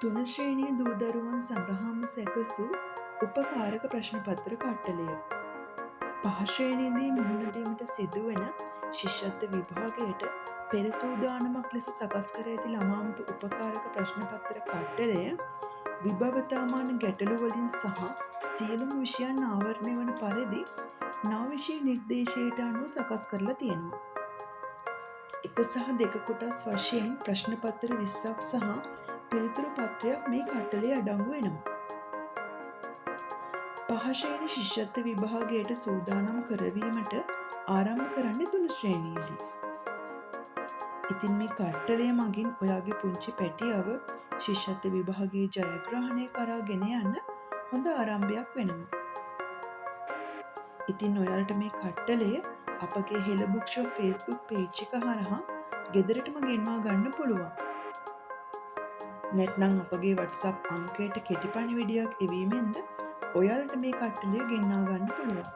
තුන ශ්‍රේණිය දූ දරුවන් සඳහාම සැකසූ උපකාරක ප්‍රශ්න පත්‍ර කට්ටලය. පහ ශ්‍රේණියේදී මුහුණ දීමට සිදුවන ශිෂ්‍යත්ව විභාගයට පෙර සූදානමක් ලෙස සකස් කර ඇති ළමාමතු උපකාරක ප්‍රශ්න පත්‍ර කට්ටලය විභවතාමාන ගැටළු වලින් සහ සියලුම විෂයන් ආවරණය වන පරිදි නව විෂය නිර්දේශයට අනුව සකස් කරලා තියෙනවා. 1 සහ 2 කොටස් වශයෙන් ප්‍රශ්න පත්‍ර 20ක් සහ පිළිතුරු පත්‍රයක් මේ කට්ටලේ අඩංගු වෙනවා. පහ ශ්‍රේණි ශිෂ්‍යත්ව විභාගයට සූදානම් කරවීමට ආරම්භ කරන්නේ තුන ශ්‍රේණියේදී. ඉතින් මේ කට්ටලය මගින් ඔයාගේ පුංචි පැටියව ශිෂ්‍යත්ව විභාගයේ ජයග්‍රහණය කරා ගෙන යන්න හොඳ ආරම්භයක් වෙනවා. ඉතින් ඔයාලට මේ කට්ටලය අපගේ හෙළ බුක් ෂොප් Facebook page එක හරහා ගෙදරටම ගෙන්වා ගන්න පුළුවන්. නැත්නම් අපගේ WhatsApp අංකයට කෙටි පණිවිඩයක් එවීමෙන්ද ඔයාලට මේ කට්ටලය ගෙන්වා ගන්න පුළුවන්.